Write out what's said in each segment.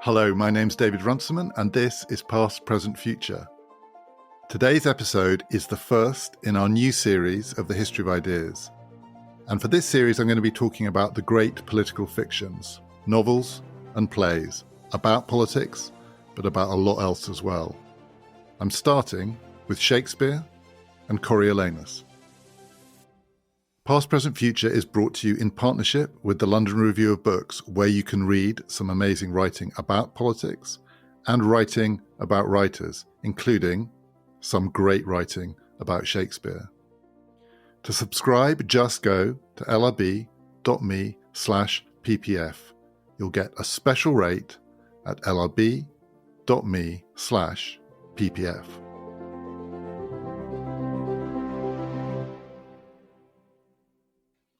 Hello, my name's David Runciman, and this is Past, Present, Future. Today's episode is the first in our new series of the History of Ideas. And for this series, I'm going to be talking about the great political fictions, novels and plays, about politics, but about a lot else as well. I'm starting with Shakespeare and Coriolanus. Past, Present, Future is brought to you in partnership with the London Review of Books, where you can read some amazing writing about politics and writing about writers, including some great writing about Shakespeare. To subscribe, just go to lrb.me/ppf. You'll get a special rate at lrb.me/ppf.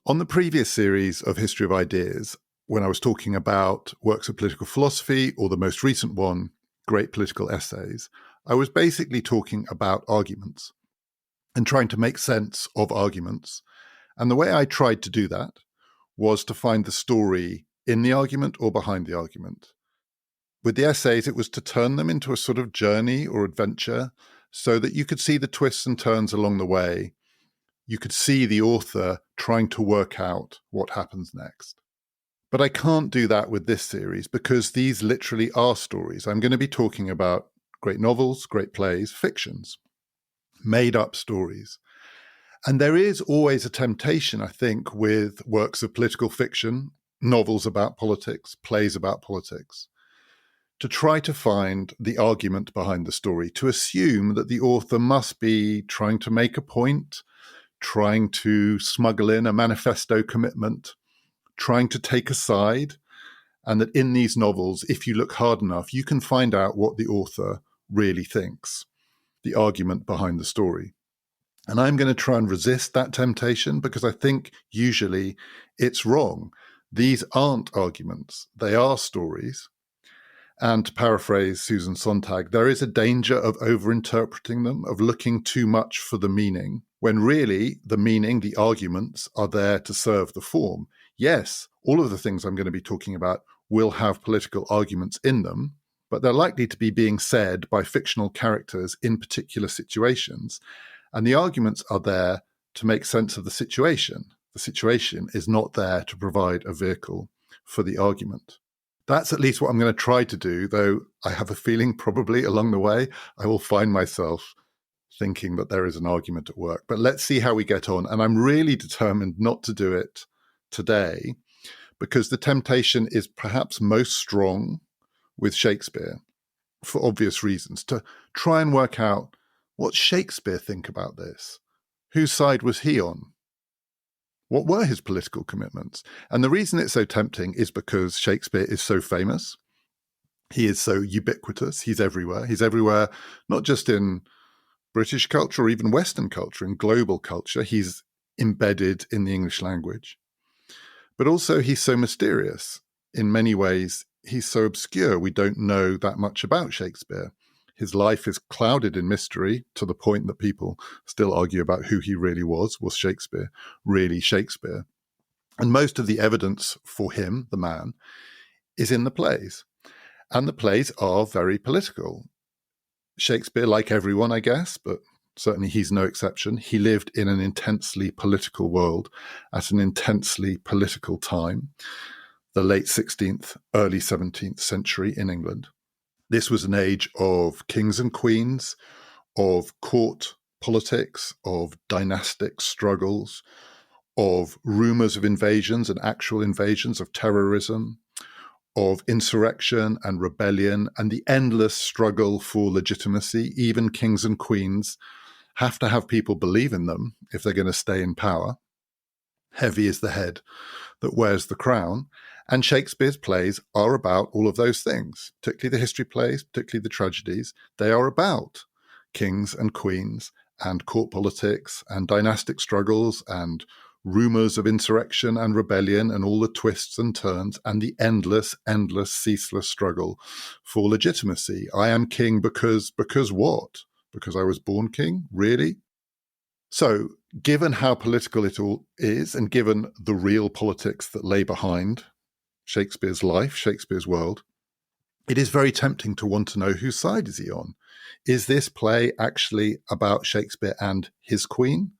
On the previous series of History of Ideas, when I was talking about works of political philosophy, or the most recent one, Great Political Essays, I was basically talking about arguments and trying to make sense of arguments. And the way I tried to do that was to find the story in the argument or behind the argument. With the essays, it was to turn them into a sort of journey or adventure so that you could see the twists and turns along the way. You could see the author trying to work out what happens next. But I can't do that with this series because these literally are stories. I'm going to be talking about great novels, great plays, fictions, made-up stories. And there is always a temptation, I think, with works of political fiction, novels about politics, plays about politics, to try to find the argument behind the story, to assume that the author must be trying to make a point, trying to smuggle in a manifesto commitment, trying to take a side, and that in these novels, if you look hard enough, you can find out what the author really thinks, the argument behind the story. And I'm going to try and resist that temptation because I think usually it's wrong. These aren't arguments, they are stories. And to paraphrase Susan Sontag, there is a danger of overinterpreting them, of looking too much for the meaning, when really the meaning, the arguments, are there to serve the form. Yes, all of the things I'm going to be talking about will have political arguments in them, but they're likely to be being said by fictional characters in particular situations. And the arguments are there to make sense of the situation. The situation is not there to provide a vehicle for the argument. That's at least what I'm going to try to do, though I have a feeling probably along the way I will find myself thinking that there is an argument at work. But let's see how we get on. And I'm really determined not to do it today because the temptation is perhaps most strong with Shakespeare for obvious reasons, to try and work out what Shakespeare think about this. Whose side was he on? What were his political commitments? And the reason it's so tempting is because Shakespeare is so famous. He is so ubiquitous. He's everywhere. He's everywhere, not just in British culture or even Western culture, in global culture. He's embedded in the English language. But also he's so mysterious. In many ways, he's so obscure. We don't know that much about Shakespeare. His life is clouded in mystery to the point that people still argue about who he really was. Was Shakespeare really Shakespeare? And most of the evidence for him, the man, is in the plays. And the plays are very political. Shakespeare, like everyone, I guess, but certainly he's no exception. He lived in an intensely political world at an intensely political time, the late 16th, early 17th century in England. This was an age of kings and queens, of court politics, of dynastic struggles, of rumors of invasions and actual invasions, of terrorism, of insurrection and rebellion, and the endless struggle for legitimacy. Even kings and queens have to have people believe in them if they're going to stay in power. Heavy is the head that wears the crown. And Shakespeare's plays are about all of those things, particularly the history plays, particularly the tragedies. They are about kings and queens and court politics and dynastic struggles and rumors of insurrection and rebellion and all the twists and turns and the endless, ceaseless struggle for legitimacy. I am king because what? Because I was born king? Really? So, given how political it all is, and given the real politics that lay behind Shakespeare's life, Shakespeare's world, it is very tempting to want to know whose side is he on. Is this play actually about Shakespeare and his queen,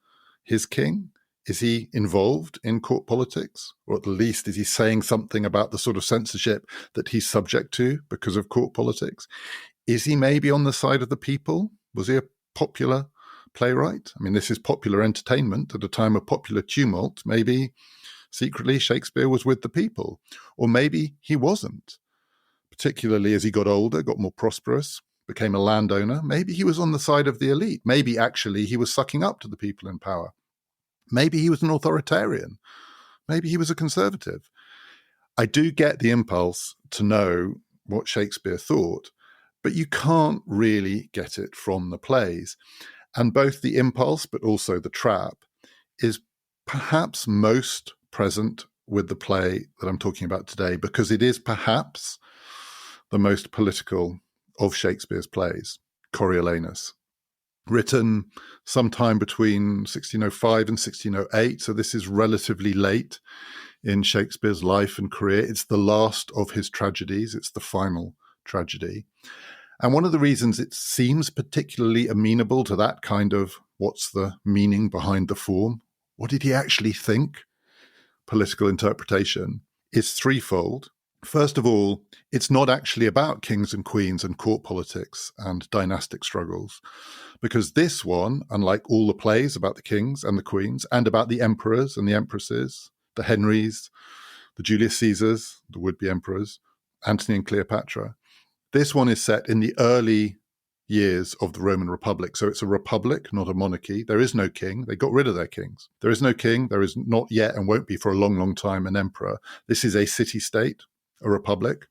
his king? Is he involved in court politics? Or at the least, is he saying something about the sort of censorship that he's subject to because of court politics? Is he maybe on the side of the people? Was he a popular playwright? I mean, this is popular entertainment at a time of popular tumult. Maybe secretly Shakespeare was with the people, or maybe he wasn't. Particularly as he got older, got more prosperous, became a landowner. Maybe he was on the side of the elite. Maybe actually he was sucking up to the people in power. Maybe he was an authoritarian. Maybe he was a conservative. I do get the impulse to know what Shakespeare thought, but you can't really get it from the plays. And both the impulse, but also the trap, is perhaps most present with the play that I'm talking about today, because it is perhaps the most political of Shakespeare's plays, Coriolanus, written sometime between 1605 and 1608. So this is relatively late in Shakespeare's life and career. It's the last of his tragedies. It's the final tragedy. And one of the reasons it seems particularly amenable to that kind of what's the meaning behind the form, what did he actually think, political interpretation, is threefold. First of all, it's not actually about kings and queens and court politics and dynastic struggles, because this one, unlike all the plays about the kings and the queens and about the emperors and the empresses, the Henrys, the Julius Caesars, the would-be emperors, Antony and Cleopatra, this one is set in the early years of the Roman Republic. So it's a republic, not a monarchy. There is no king. They got rid of their kings. There is no king. There is not yet and won't be for a long, long time an emperor. This is a city-state, a republic.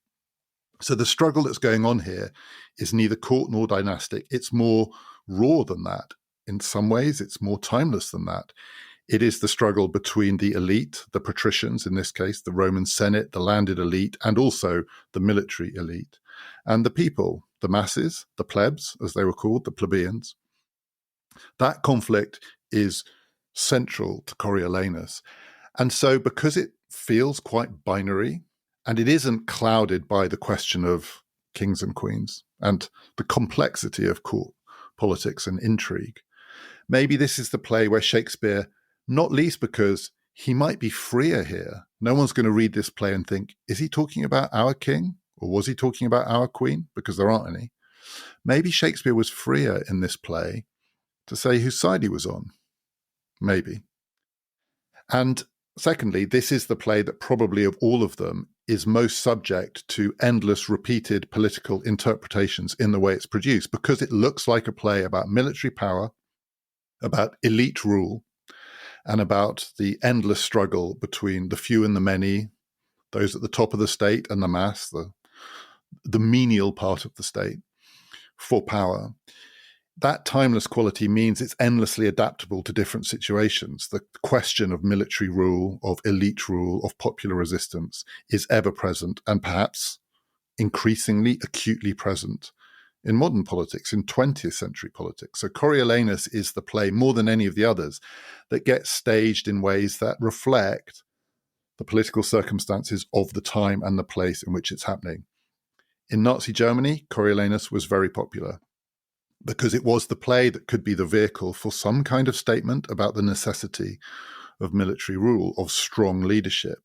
So the struggle that's going on here is neither court nor dynastic. It's more raw than that. In some ways, it's more timeless than that. It is the struggle between the elite, the patricians, in this case, the Roman Senate, the landed elite, and also the military elite, and the people, the masses, the plebs, as they were called, the plebeians. That conflict is central to Coriolanus. And so because it feels quite binary, and it isn't clouded by the question of kings and queens and the complexity of court politics and intrigue, maybe this is the play where Shakespeare, not least because he might be freer here. No one's going to read this play and think, is he talking about our king? Or was he talking about our queen? Because there aren't any. Maybe Shakespeare was freer in this play to say whose side he was on. Maybe. And secondly, this is the play that probably of all of them is most subject to endless repeated political interpretations in the way it's produced, because it looks like a play about military power, about elite rule, and about the endless struggle between the few and the many, those at the top of the state and the mass, the menial part of the state, for power. That timeless quality means it's endlessly adaptable to different situations. The question of military rule, of elite rule, of popular resistance is ever present, and perhaps increasingly acutely present in modern politics, in 20th century politics. So Coriolanus is the play, more than any of the others, that gets staged in ways that reflect the political circumstances of the time and the place in which it's happening. In Nazi Germany, Coriolanus was very popular because it was the play that could be the vehicle for some kind of statement about the necessity of military rule, of strong leadership.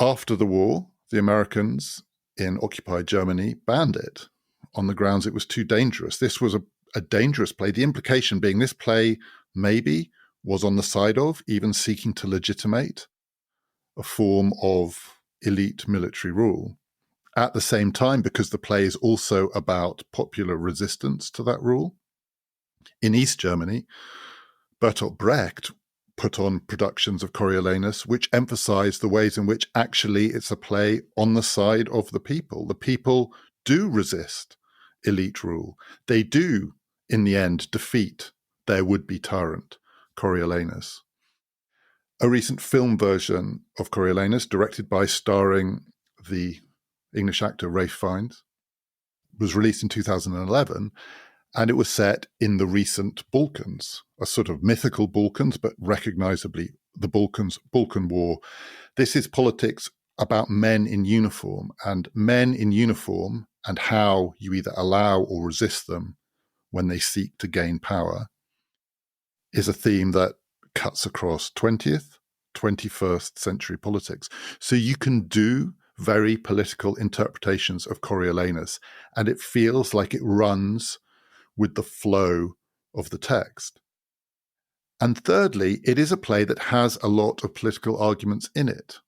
After the war, the Americans in occupied Germany banned it on the grounds it was too dangerous. This was a dangerous play. The implication being this play maybe was on the side of, even seeking to legitimate, a form of elite military rule. At the same time, because the play is also about popular resistance to that rule. In East Germany, Bertolt Brecht put on productions of Coriolanus which emphasize the ways in which actually it's a play on the side of the people. The people do resist elite rule. They do, in the end, defeat their would-be tyrant, Coriolanus. A recent film version of Coriolanus, directed by, starring the English actor Ralph Fiennes, was released in 2011, And it was set in the recent Balkans, a sort of mythical Balkans, but recognizably the Balkan War. This is politics about men in uniform, and how you either allow or resist them when they seek to gain power is a theme that cuts across 20th, 21st century politics. So you can do very political interpretations of Coriolanus, and it feels like it runs with the flow of the text. And thirdly, it is a play that has a lot of political arguments in it.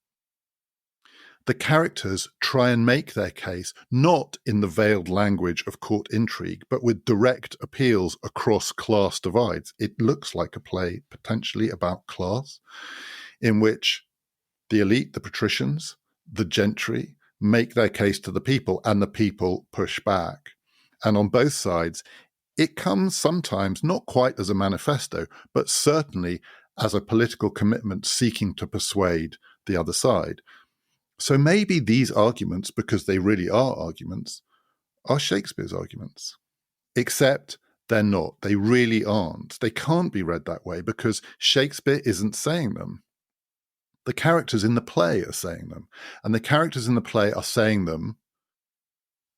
The characters try and make their case not in the veiled language of court intrigue, but with direct appeals across class divides. It looks like a play potentially about class, in which the elite, the patricians, the gentry make their case to the people, and the people push back. And on both sides, it comes sometimes not quite as a manifesto, but certainly as a political commitment seeking to persuade the other side. So maybe these arguments, because they really are arguments, are Shakespeare's arguments. Except they're not. They really aren't. They can't be read that way because Shakespeare isn't saying them. The characters in the play are saying them. And the characters in the play are saying them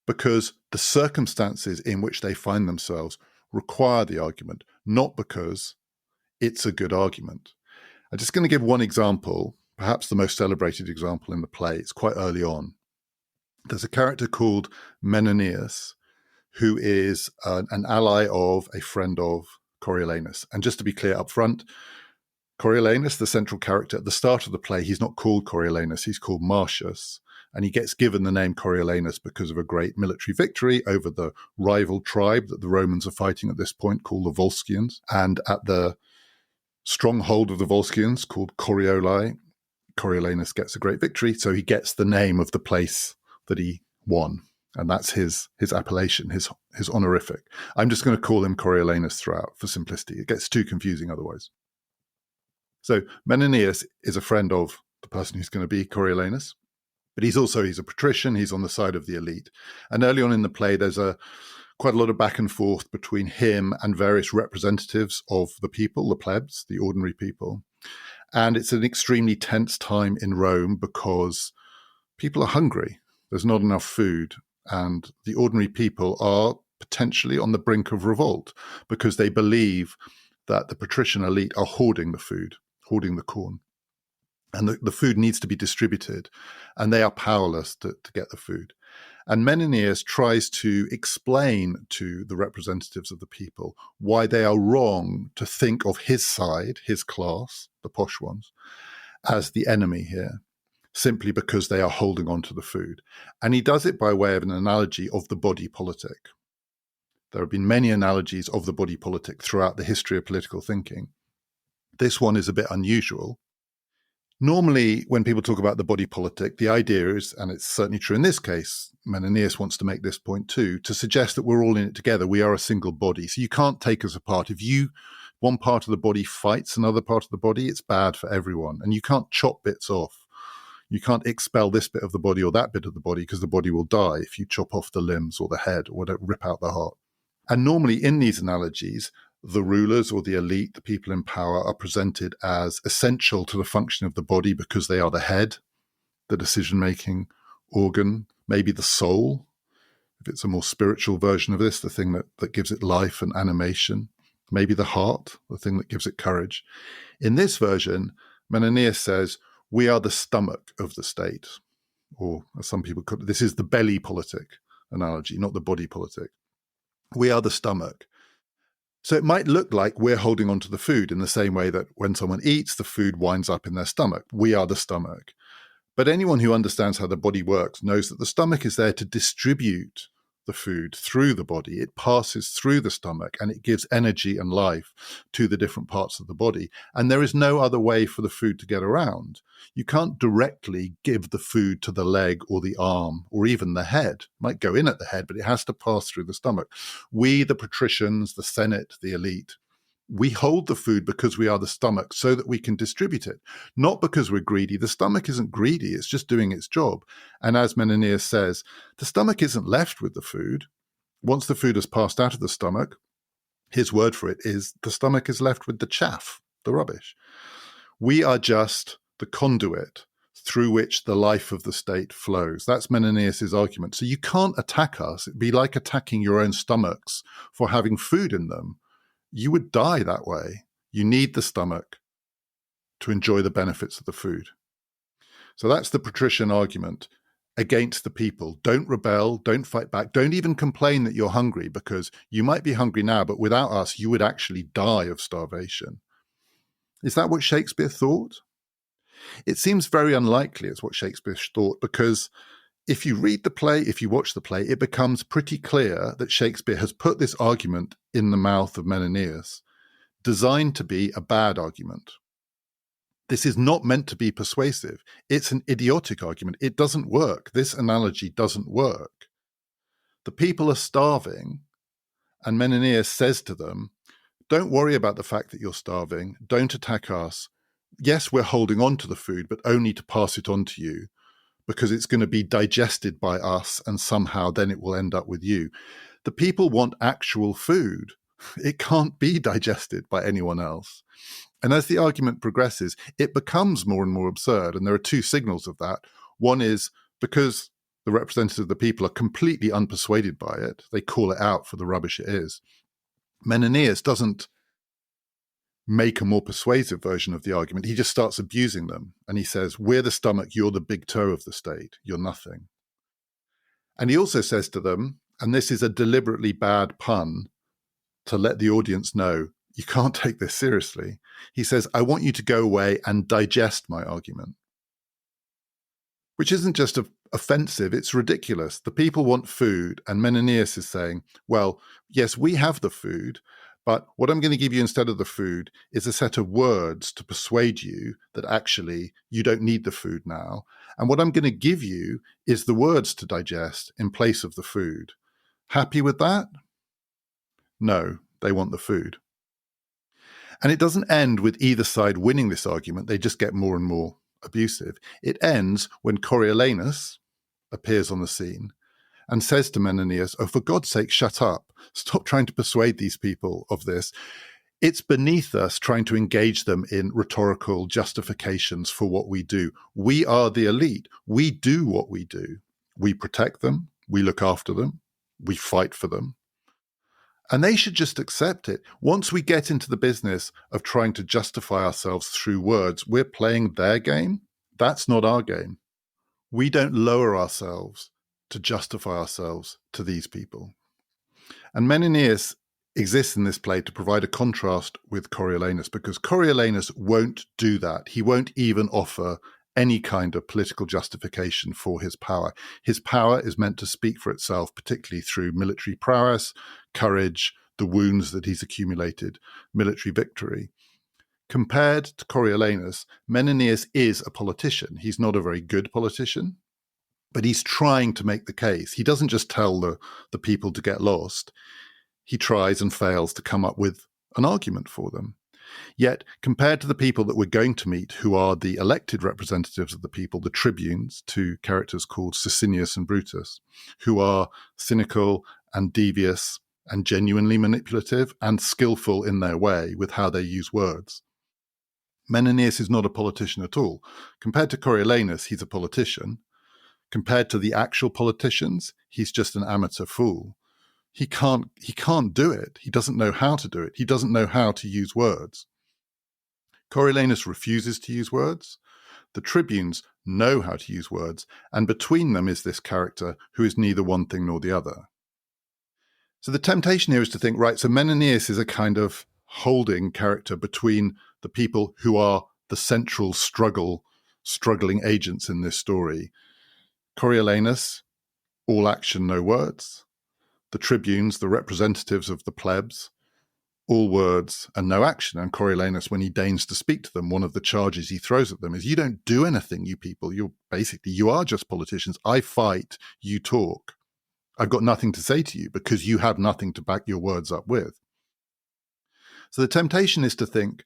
because the circumstances in which they find themselves require the argument, not because it's a good argument. I'm just going to give one example, perhaps the most celebrated example in the play. It's quite early on. There's a character called Menenius, who is an ally of a friend of Coriolanus. And just to be clear up front, Coriolanus, the central character, at the start of the play, he's not called Coriolanus, he's called Marcius. And he gets given the name Coriolanus because of a great military victory over the rival tribe that the Romans are fighting at this point, called the Volscians. And at the stronghold of the Volscians, called Corioli, Coriolanus gets a great victory, so he gets the name of the place that he won. And that's his appellation, his honorific. I'm just going to call him Coriolanus throughout for simplicity. It gets too confusing otherwise. So Menenius is a friend of the person who's going to be Coriolanus, but he's a patrician. He's on the side of the elite. And early on in the play, there's quite a lot of back and forth between him and various representatives of the people, the plebs, the ordinary people. And it's an extremely tense time in Rome because people are hungry. There's not enough food. And the ordinary people are potentially on the brink of revolt because they believe that the patrician elite are hoarding the food, hoarding the corn. And the food needs to be distributed. And they are powerless to get the food. And Menenius tries to explain to the representatives of the people why they are wrong to think of his side, his class, the posh ones, as the enemy here, simply because they are holding on to the food. And he does it by way of an analogy of the body politic. There have been many analogies of the body politic throughout the history of political thinking. This one is a bit unusual. Normally, when people talk about the body politic, the idea is, and it's certainly true in this case, Menenius wants to make this point too, to suggest that we're all in it together. We are a single body. So you can't take us apart. If one part of the body fights another part of the body, it's bad for everyone. And you can't chop bits off. You can't expel this bit of the body or that bit of the body because the body will die if you chop off the limbs or the head or rip out the heart. And normally in these analogies, the rulers or the elite, the people in power, are presented as essential to the function of the body because they are the head, the decision-making organ, maybe the soul, if it's a more spiritual version of this, the thing that gives it life and animation, maybe the heart, the thing that gives it courage. In this version, Menenius says, we are the stomach of the state, or as some people call it, this is the belly politic analogy, not the body politic. We are the stomach. So it might look like we're holding on to the food in the same way that when someone eats, the food winds up in their stomach. We are the stomach. But anyone who understands how the body works knows that the stomach is there to distribute the food through the body. It passes through the stomach and it gives energy and life to the different parts of the body. And there is no other way for the food to get around. You can't directly give the food to the leg or the arm or even the head. It might go in at the head, but it has to pass through the stomach. We, the patricians, the Senate, the elite, we hold the food because we are the stomach so that we can distribute it, not because we're greedy. The stomach isn't greedy. It's just doing its job. And as Menenius says, the stomach isn't left with the food. Once the food has passed out of the stomach, his word for it is the stomach is left with the chaff, the rubbish. We are just the conduit through which the life of the state flows. That's Menenius' argument. So you can't attack us. It'd be like attacking your own stomachs for having food in them. You would die that way. You need the stomach to enjoy the benefits of the food. So that's the patrician argument against the people. Don't rebel, don't fight back, don't even complain that you're hungry, because you might be hungry now, but without us, you would actually die of starvation. Is that what Shakespeare thought? It seems very unlikely it's what Shakespeare thought, because if you read the play, if you watch the play, it becomes pretty clear that Shakespeare has put this argument in the mouth of Menenius, designed to be a bad argument. This is not meant to be persuasive. It's an idiotic argument. It doesn't work. This analogy doesn't work. The people are starving, and Menenius says to them, don't worry about the fact that you're starving. Don't attack us. Yes, we're holding on to the food, but only to pass it on to you, because it's going to be digested by us, and somehow then it will end up with you. The people want actual food. It can't be digested by anyone else. And as the argument progresses, it becomes more and more absurd. And there are two signals of that. One is because the representatives of the people are completely unpersuaded by it. They call it out for the rubbish it is. Menenius doesn't make a more persuasive version of the argument. He just starts abusing them. And he says, we're the stomach, you're the big toe of the state. You're nothing. And he also says to them, and this is a deliberately bad pun to let the audience know, you can't take this seriously. He says, I want you to go away and digest my argument. Which isn't just offensive, it's ridiculous. The people want food, and Menenius is saying, well, yes, we have the food, but what I'm going to give you instead of the food is a set of words to persuade you that actually you don't need the food now. And what I'm going to give you is the words to digest in place of the food. Happy with that? No, they want the food. And it doesn't end with either side winning this argument. They just get more and more abusive. It ends when Coriolanus appears on the scene and says to Menenius, oh, for God's sake, shut up. Stop trying to persuade these people of this. It's beneath us trying to engage them in rhetorical justifications for what we do. We are the elite. We do what we do. We protect them. We look after them. We fight for them. And they should just accept it. Once we get into the business of trying to justify ourselves through words, we're playing their game. That's not our game. We don't lower ourselves to justify ourselves to these people. And Menenius exists in this play to provide a contrast with Coriolanus, because Coriolanus won't do that. He won't even offer any kind of political justification for his power. His power is meant to speak for itself, particularly through military prowess, courage, the wounds that he's accumulated, military victory. Compared to Coriolanus, Menenius is a politician. He's not a very good politician, but he's trying to make the case. He doesn't just tell the people to get lost. He tries and fails to come up with an argument for them. Yet, compared to the people that we're going to meet, who are the elected representatives of the people, the tribunes, two characters called Sicinius and Brutus, who are cynical and devious and genuinely manipulative and skillful in their way with how they use words. Menenius is not a politician at all. Compared to Coriolanus, he's a politician. Compared to the actual politicians, he's just an amateur fool. He can't do it. He doesn't know how to do it. He doesn't know how to use words. Coriolanus refuses to use words. The tribunes know how to use words, and between them is this character who is neither one thing nor the other. So the temptation here is to think, right, so Menenius is a kind of holding character between the people who are the central struggling agents in this story. Coriolanus, all action, no words. The tribunes, the representatives of the plebs, all words and no action. And Coriolanus, when he deigns to speak to them, one of the charges he throws at them is, you don't do anything, you people. You are just politicians. I fight, you talk. I've got nothing to say to you because you have nothing to back your words up with. So the temptation is to think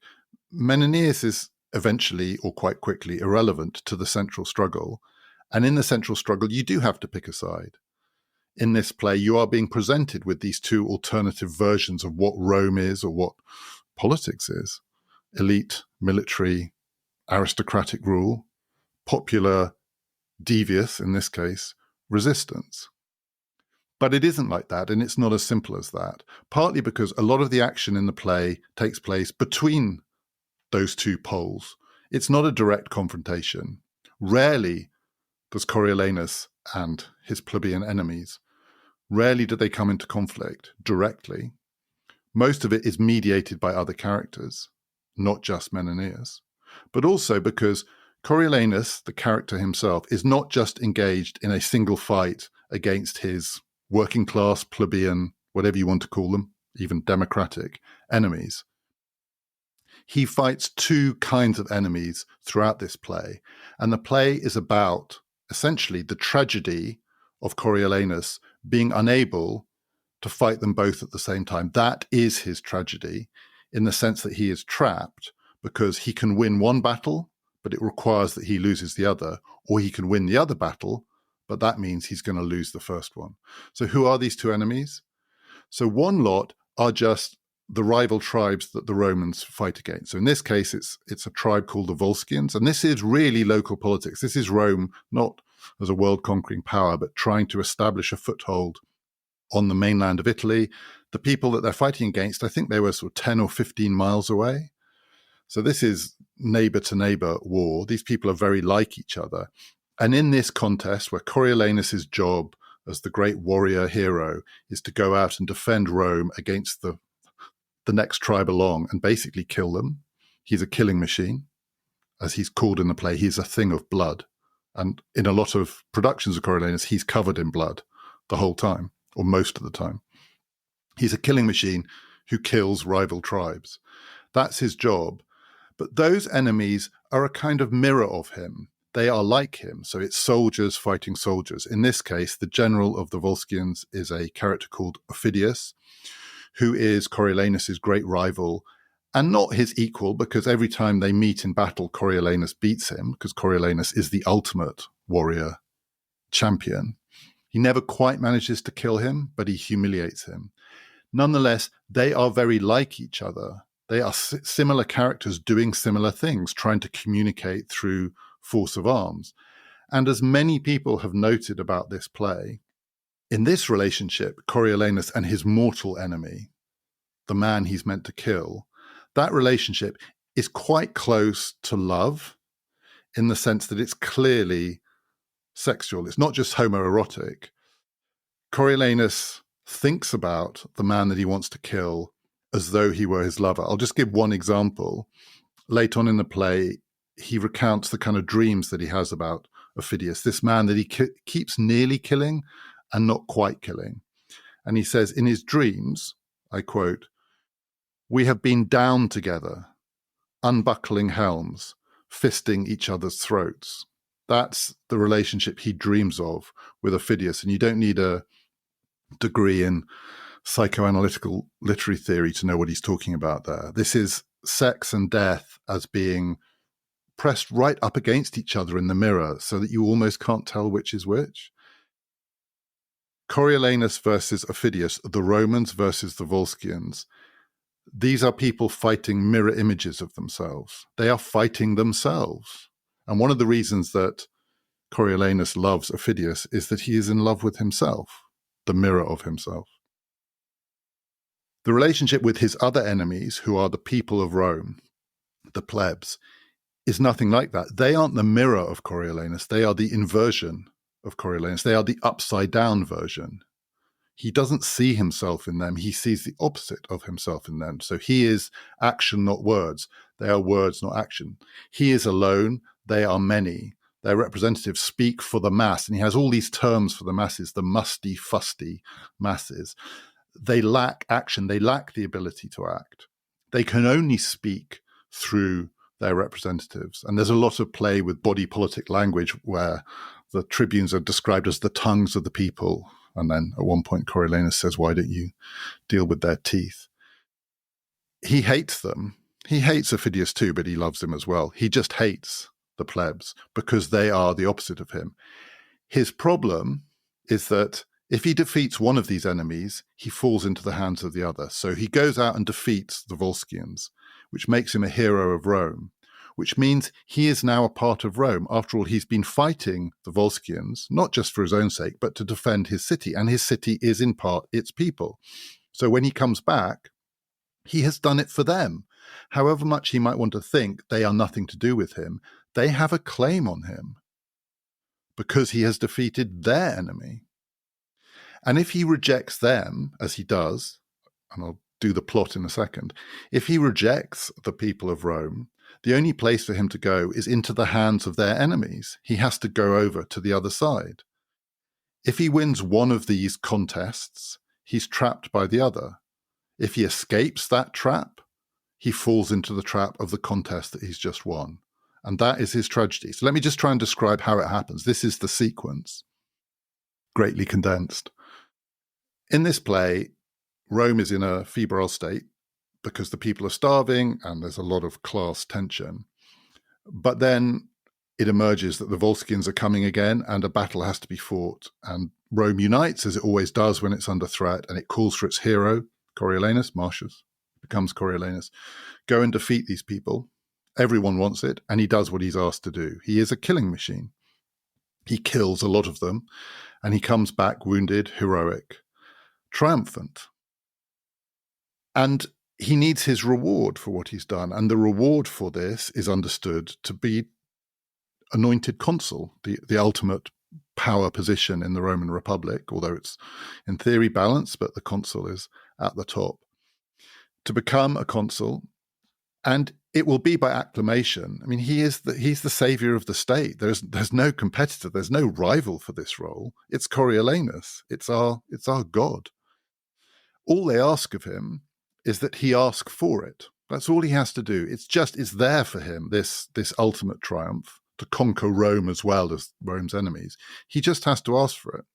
Menenius is eventually or quite quickly irrelevant to the central struggle. And in the central struggle, you do have to pick a side. in this play, you are being presented with these two alternative versions of what Rome is or what politics is. Elite, military, aristocratic rule, popular, devious, in this case, resistance. But it isn't like that, and it's not as simple as that, partly because a lot of the action in the play takes place between those two poles. It's not a direct confrontation. Rarely does Coriolanus and his plebeian enemies, rarely do they come into conflict directly. Most of it is mediated by other characters, not just Menenius, but also because Coriolanus, the character himself, is not just engaged in a single fight against his working class, plebeian, whatever you want to call them, even democratic enemies. He fights two kinds of enemies throughout this play, and the play is about essentially the tragedy of Coriolanus being unable to fight them both at the same time. That is his tragedy, in the sense that he is trapped because he can win one battle, but it requires that he loses the other, or he can win the other battle, but that means he's going to lose the first one. So who are these two enemies? So one lot are just the rival tribes that the Romans fight against. So in this case, it's a tribe called the Volscians, and this is really local politics. This is Rome, not as a world-conquering power, but trying to establish a foothold on the mainland of Italy. The people that they're fighting against, I think they were sort of 10 or 15 miles away. So this is neighbor-to-neighbor war. These people are very like each other. And in this contest, where Coriolanus' job as the great warrior hero is to go out and defend Rome against the next tribe along and basically kill them. He's a killing machine. As he's called in the play, he's a thing of blood. And in a lot of productions of Coriolanus, he's covered in blood the whole time, or most of the time. He's a killing machine who kills rival tribes. That's his job. But those enemies are a kind of mirror of him. They are like him. So it's soldiers fighting soldiers. In this case, the general of the Volscians is a character called Aufidius, who is Coriolanus' great rival and not his equal, because every time they meet in battle, Coriolanus beats him, because Coriolanus is the ultimate warrior champion. He never quite manages to kill him, but he humiliates him. Nonetheless, they are very like each other. They are similar characters doing similar things, trying to communicate through force of arms. And as many people have noted about this play, in this relationship, Coriolanus and his mortal enemy, the man he's meant to kill, that relationship is quite close to love in the sense that it's clearly sexual. It's not just homoerotic. Coriolanus thinks about the man that he wants to kill as though he were his lover. I'll just give one example. Late on in the play, he recounts the kind of dreams that he has about Aufidius, this man that he keeps nearly killing and not quite killing. And he says in his dreams, I quote, "We have been down together, unbuckling helms, fisting each other's throats." That's the relationship he dreams of with Aufidius. And you don't need a degree in psychoanalytical literary theory to know what he's talking about there. This is sex and death as being pressed right up against each other in the mirror so that you almost can't tell which is which. Coriolanus versus Aufidius, the Romans versus the Volscians. These are people fighting mirror images of themselves. They are fighting themselves. And one of the reasons that Coriolanus loves Aufidius is that he is in love with himself, the mirror of himself. The relationship with his other enemies, who are the people of Rome, the plebs, is nothing like that. They aren't the mirror of Coriolanus. They are the inversion of Coriolanus. They are the upside-down version. He doesn't see himself in them. He sees the opposite of himself in them. So he is action, not words. They are words, not action. He is alone. They are many. Their representatives speak for the mass. And he has all these terms for the masses, the musty, fusty masses. They lack action. They lack the ability to act. They can only speak through their representatives. And there's a lot of play with body politic language where the tribunes are described as the tongues of the people. And then at one point, Coriolanus says, "Why don't you deal with their teeth?" He hates them. He hates Aufidius too, but he loves him as well. He just hates the plebs because they are the opposite of him. His problem is that If he defeats one of these enemies, he falls into the hands of the other. So he goes out and defeats the Volscians, which makes him a hero of Rome, which means he is now a part of Rome. After all, he's been fighting the Volscians, not just for his own sake, but to defend his city. And his city is in part its people. So when he comes back, he has done it for them. However much he might want to think they are nothing to do with him, they have a claim on him because he has defeated their enemy. And if he rejects them, as he does, and I'll do the plot in a second, if he rejects the people of Rome, the only place for him to go is into the hands of their enemies. He has to go over to the other side. If he wins one of these contests, he's trapped by the other. If he escapes that trap, he falls into the trap of the contest that he's just won. And that is his tragedy. So let me just try and describe how it happens. This is the sequence, greatly condensed. In this play, Rome is in a febrile state because the people are starving and there's a lot of class tension. But then it emerges that the Volscians are coming again and a battle has to be fought. And Rome unites, as it always does when it's under threat, and it calls for its hero, Coriolanus, Marcius, becomes Coriolanus, go and defeat these people. Everyone wants it, and he does what he's asked to do. He is a killing machine. He kills a lot of them, and he comes back wounded, heroic, triumphant. And he needs his reward for what he's done, and the reward for this is understood to be anointed consul, the ultimate power position in the Roman Republic, although it's in theory balanced, but the consul is at the top. To become a consul, and it will be by acclamation. I mean, he's the savior of the state. There's no competitor, there's no rival for this role. It's Coriolanus. It's our god. All they ask of him is that he ask for it. That's all he has to do. It's there for him, this ultimate triumph, to conquer Rome as well as Rome's enemies. He just has to ask for it.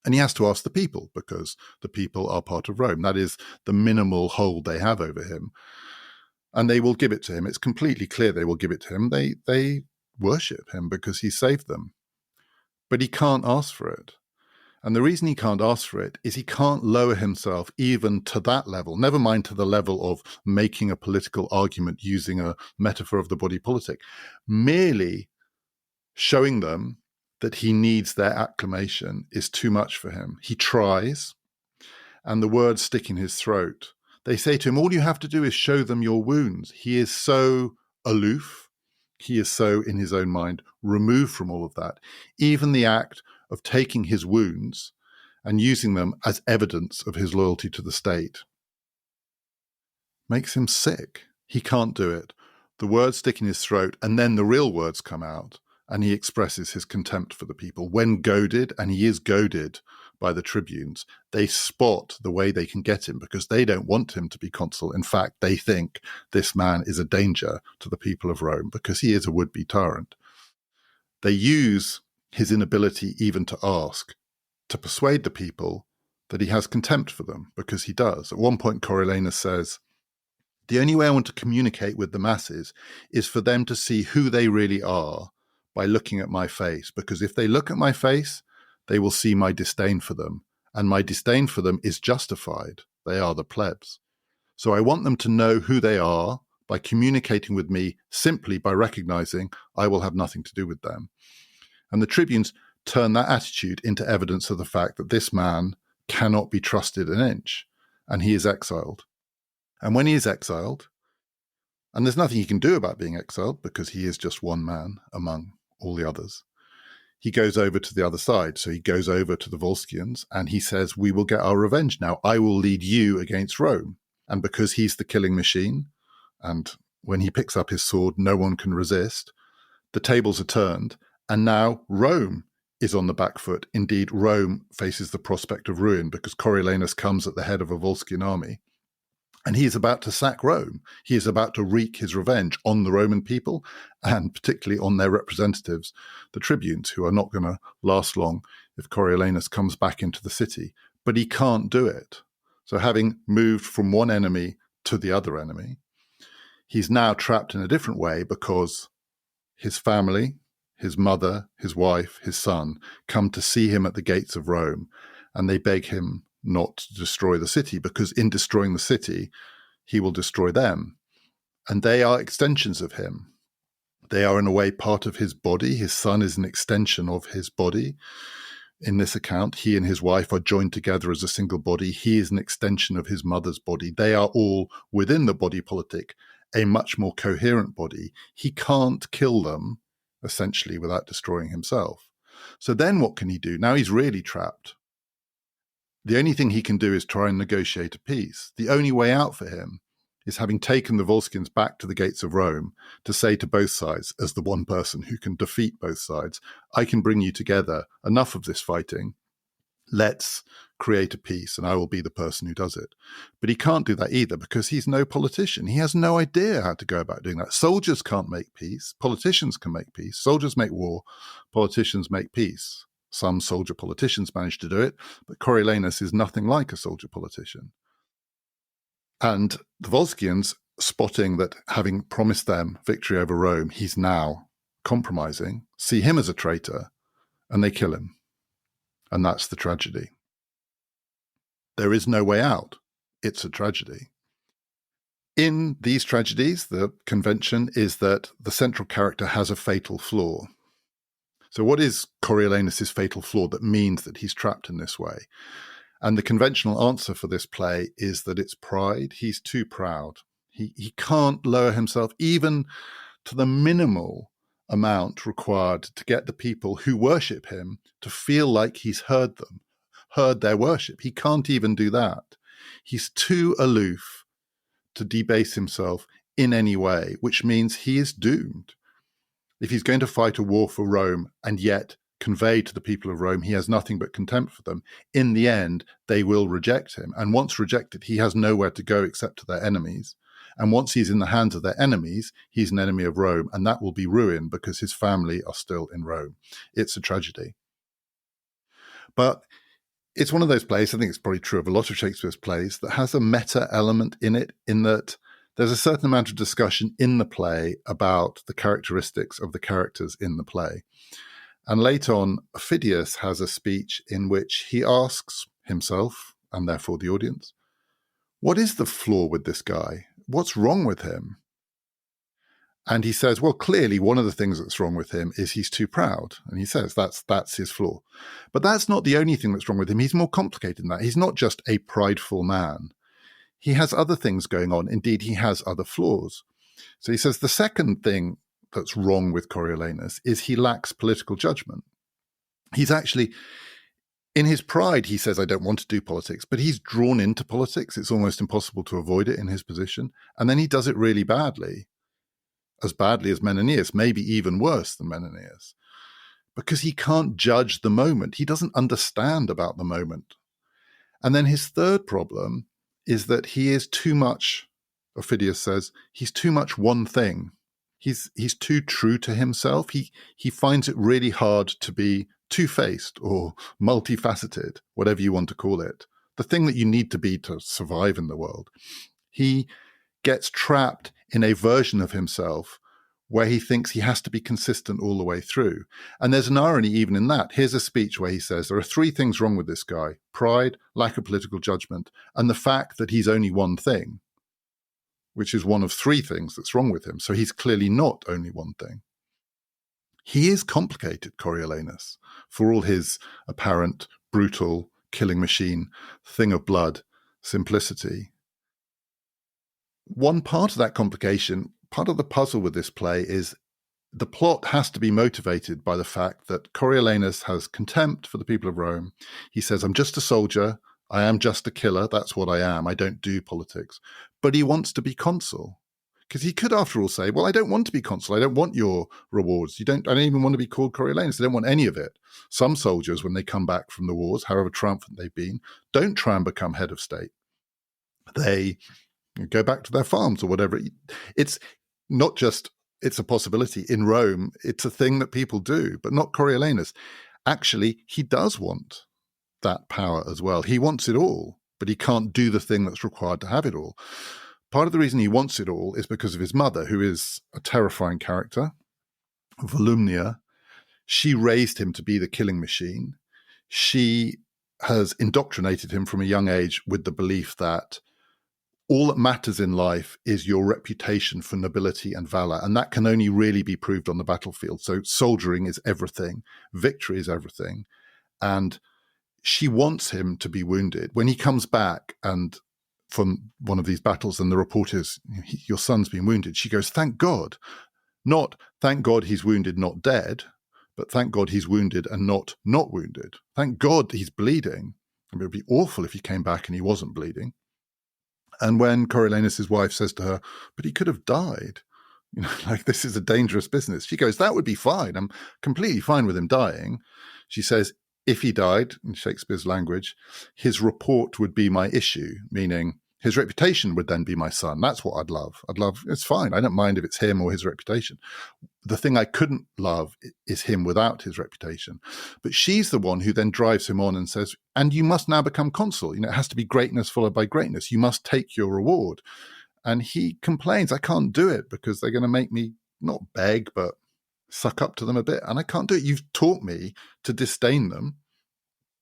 And he has to ask the people, because the people are part of Rome. That is the minimal hold they have over him. And they will give it to him. It's completely clear they will give it to him. They worship him because he saved them. But he can't ask for it. And the reason he can't ask for it is he can't lower himself even to that level, never mind to the level of making a political argument using a metaphor of the body politic. Merely showing them that he needs their acclamation is too much for him. He tries, and the words stick in his throat. They say to him, all you have to do is show them your wounds. He is so aloof. He is so, in his own mind, removed from all of that. Even the act of taking his wounds and using them as evidence of his loyalty to the state makes him sick. He can't do it. The words stick in his throat, and then the real words come out, and he expresses his contempt for the people. When goaded, and he is goaded by the tribunes, they spot the way they can get him because they don't want him to be consul. In fact, they think this man is a danger to the people of Rome because he is a would-be tyrant. They use his inability even to ask to persuade the people that he has contempt for them, because he does. At one point, Coriolanus says, the only way I want to communicate with the masses is for them to see who they really are by looking at my face, because if they look at my face, they will see my disdain for them, and my disdain for them is justified. They are the plebs. So I want them to know who they are by communicating with me simply by recognizing I will have nothing to do with them. And the tribunes turn that attitude into evidence of the fact that this man cannot be trusted an inch, and he is exiled. And when he is exiled, and there's nothing he can do about being exiled because he is just one man among all the others, he goes over to the other side. So he goes over to the Volscians and he says, we will get our revenge now. I will lead you against Rome. And because he's the killing machine, and when he picks up his sword, no one can resist, the tables are turned. And now Rome is on the back foot. Indeed, Rome faces the prospect of ruin because Coriolanus comes at the head of a Volscian army. And he is about to sack Rome. He is about to wreak his revenge on the Roman people and particularly on their representatives, the tribunes, who are not going to last long if Coriolanus comes back into the city. But he can't do it. So having moved from one enemy to the other enemy, he's now trapped in a different way because his family, his mother, his wife, his son come to see him at the gates of Rome. and they beg him not to destroy the city, because in destroying the city, he will destroy them. And they are extensions of him. They are in a way part of his body. His son is an extension of his body. In this account, he and his wife are joined together as a single body. He is an extension of his mother's body. They are all within the body politic, a much more coherent body. He can't kill them, essentially, without destroying himself. So then what can he do? Now he's really trapped. The only thing he can do is try and negotiate a peace. The only way out for him is, having taken the Volscians back to the gates of Rome, to say to both sides, as the one person who can defeat both sides, I can bring you together, enough of this fighting, let's create a peace, and I will be the person who does it. But he can't do that either, because he's no politician. He has no idea how to go about doing that. Soldiers can't make peace. Politicians can make peace. Soldiers make war. Politicians make peace. Some soldier politicians manage to do it, but Coriolanus is nothing like a soldier politician. And the Volscians, spotting that, having promised them victory over Rome, he's now compromising, see him as a traitor, and they kill him. And that's the tragedy. There is no way out. It's a tragedy. In these tragedies, the convention is that the central character has a fatal flaw. So what is Coriolanus' fatal flaw that means that he's trapped in this way? And the conventional answer for this play is that it's pride. He's too proud. He can't lower himself even to the minimal amount required to get the people who worship him to feel like he's heard them, heard their worship. He can't even do that. He's too aloof to debase himself in any way, which means he is doomed. If he's going to fight a war for Rome and yet convey to the people of Rome he has nothing but contempt for them, in the end, they will reject him. And once rejected, he has nowhere to go except to their enemies. And once he's in the hands of their enemies, he's an enemy of Rome, and that will be ruin because his family are still in Rome. It's a tragedy. But it's one of those plays, I think it's probably true of a lot of Shakespeare's plays, that has a meta element in it, in that there's a certain amount of discussion in the play about the characteristics of the characters in the play. And late on, Phidias has a speech in which he asks himself, and therefore the audience, what is the flaw with this guy? What's wrong with him? And he says, well, clearly one of the things that's wrong with him is he's too proud. And he says that's his flaw. But that's not the only thing that's wrong with him. He's more complicated than that. He's not just a prideful man. He has other things going on. Indeed, he has other flaws. So he says the second thing that's wrong with Coriolanus is he lacks political judgment. He's actually, in his pride, he says, I don't want to do politics, but he's drawn into politics. It's almost impossible to avoid it in his position. And then he does it really badly as Menenius, maybe even worse than Menenius, because he can't judge the moment. He doesn't understand about the moment. And then his third problem is that he is too much, Phidias says, he's too much one thing. He's too true to himself. He finds it really hard to be two-faced or multifaceted, whatever you want to call it, the thing that you need to be to survive in the world. He gets trapped in a version of himself where he thinks he has to be consistent all the way through. And there's an irony even in that. Here's a speech where he says, there are three things wrong with this guy: pride, lack of political judgment, and the fact that he's only one thing, which is one of three things that's wrong with him. So he's clearly not only one thing. He is complicated, Coriolanus, for all his apparent brutal killing machine, thing of blood, simplicity. One part of that complication, part of the puzzle with this play, is the plot has to be motivated by the fact that Coriolanus has contempt for the people of Rome. He says, I'm just a soldier. I am just a killer. That's what I am. I don't do politics. But he wants to be consul. Because he could, after all, say, well, I don't want to be consul. I don't want your rewards. I don't even want to be called Coriolanus. I don't want any of it. Some soldiers, when they come back from the wars, however triumphant they've been, don't try and become head of state. They go back to their farms or whatever. It's not just, it's a possibility. In Rome, it's a thing that people do, but not Coriolanus. Actually, he does want that power as well. He wants it all, but he can't do the thing that's required to have it all. Part of the reason he wants it all is because of his mother, who is a terrifying character, Volumnia. She raised him to be the killing machine. She has indoctrinated him from a young age with the belief that all that matters in life is your reputation for nobility and valor, and that can only really be proved on the battlefield. So soldiering is everything, victory is everything, and she wants him to be wounded. When he comes back and from one of these battles and the report is, your son's been wounded, she goes, thank God. Not thank God he's wounded, not dead, but thank God he's wounded and not wounded. Thank God he's bleeding. I mean, it would be awful if he came back and he wasn't bleeding. And when Coriolanus' wife says to her, but he could have died, like, this is a dangerous business, she goes, that would be fine. I'm completely fine with him dying. She says, if he died, in Shakespeare's language, his report would be my issue, meaning his reputation would then be my son. That's what I'd love. It's fine. I don't mind if it's him or his reputation. The thing I couldn't love is him without his reputation. But she's the one who then drives him on and says, and you must now become consul. It has to be greatness followed by greatness. You must take your reward. And he complains, I can't do it because they're going to make me not beg, but suck up to them a bit. And I can't do it. You've taught me to disdain them.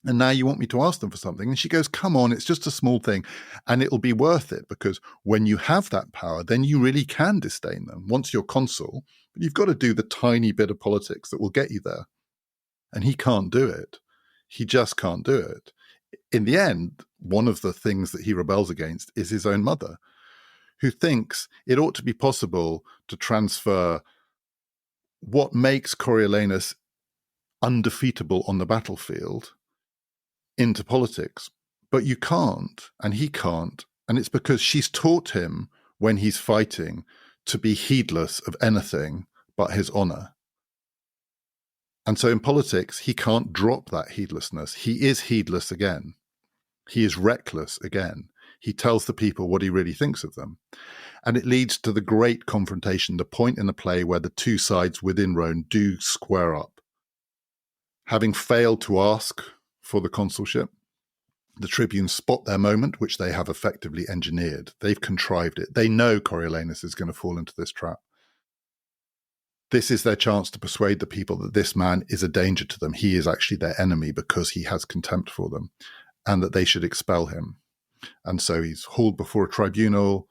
And now you want me to ask them for something. And she goes, come on, it's just a small thing. And it'll be worth it because when you have that power, then you really can disdain them once you're consul. But you've got to do the tiny bit of politics that will get you there. And he can't do it. He just can't do it. In the end, one of the things that he rebels against is his own mother, who thinks it ought to be possible to transfer what makes Coriolanus undefeatable on the battlefield into politics. But you can't, and he can't, and it's because she's taught him when he's fighting to be heedless of anything but his honor. And so in politics, he can't drop that heedlessness. He is heedless again. He is reckless again. He tells the people what he really thinks of them. And it leads to the great confrontation, the point in the play where the two sides within Rome do square up. Having failed to ask for the consulship, the tribunes spot their moment, which they have effectively engineered. They've contrived it. They know Coriolanus is going to fall into this trap. This is their chance to persuade the people that this man is a danger to them. He is actually their enemy because he has contempt for them, and that they should expel him. And so he's hauled before a tribunal.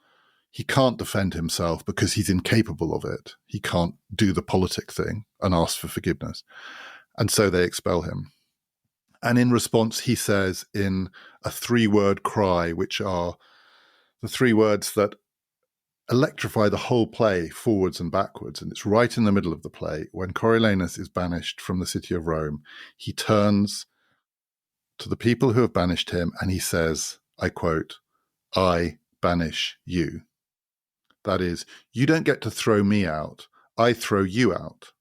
He can't defend himself because he's incapable of it. He can't do the politic thing and ask for forgiveness. And so they expel him. And in response, he says in a 3-word cry, which are the 3 words that electrify the whole play forwards and backwards. And it's right in the middle of the play. When Coriolanus is banished from the city of Rome, he turns to the people who have banished him and he says, I quote, I banish you. That is, you don't get to throw me out. I throw you out.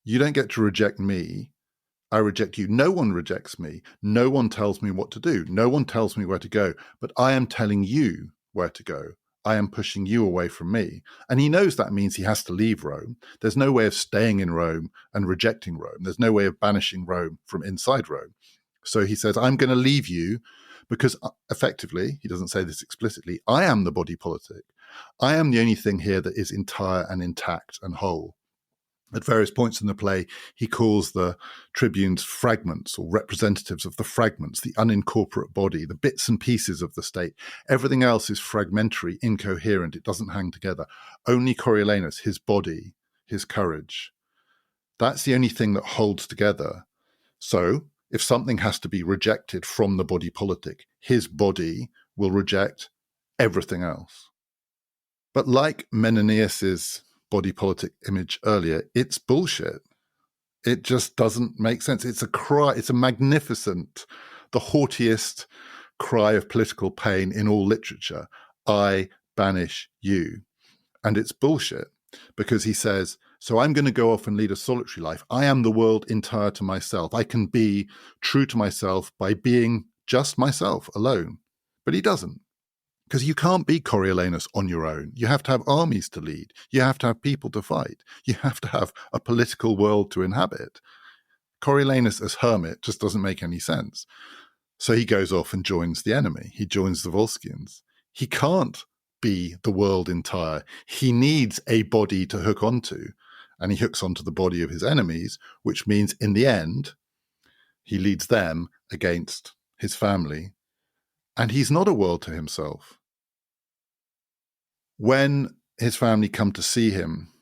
You don't get to reject me. I reject you. No one rejects me. No one tells me what to do. No one tells me where to go. But I am telling you where to go. I am pushing you away from me. And he knows that means he has to leave Rome. There's no way of staying in Rome and rejecting Rome. There's no way of banishing Rome from inside Rome. So he says, I'm going to leave you because effectively, he doesn't say this explicitly, I am the body politic. I am the only thing here that is entire and intact and whole. At various points in the play, he calls the tribunes fragments or representatives of the fragments, the unincorporate body, the bits and pieces of the state. Everything else is fragmentary, incoherent. It doesn't hang together. Only Coriolanus, his body, his courage. That's the only thing that holds together. So if something has to be rejected from the body politic, his body will reject everything else. But like Menenius's body politic image earlier, it's bullshit. It just doesn't make sense. It's a cry. It's a magnificent, the haughtiest cry of political pain in all literature. I banish you. And it's bullshit because he says, so I'm going to go off and lead a solitary life. I am the world entire to myself. I can be true to myself by being just myself alone. But he doesn't. Because you can't be Coriolanus on your own. You have to have armies to lead. You have to have people to fight. You have to have a political world to inhabit. Coriolanus as hermit just doesn't make any sense. So he goes off and joins the enemy. He joins the Volscians. He can't be the world entire. He needs a body to hook onto. And he hooks onto the body of his enemies, which means in the end, he leads them against his family, and he's not a world to himself. When his family come to see him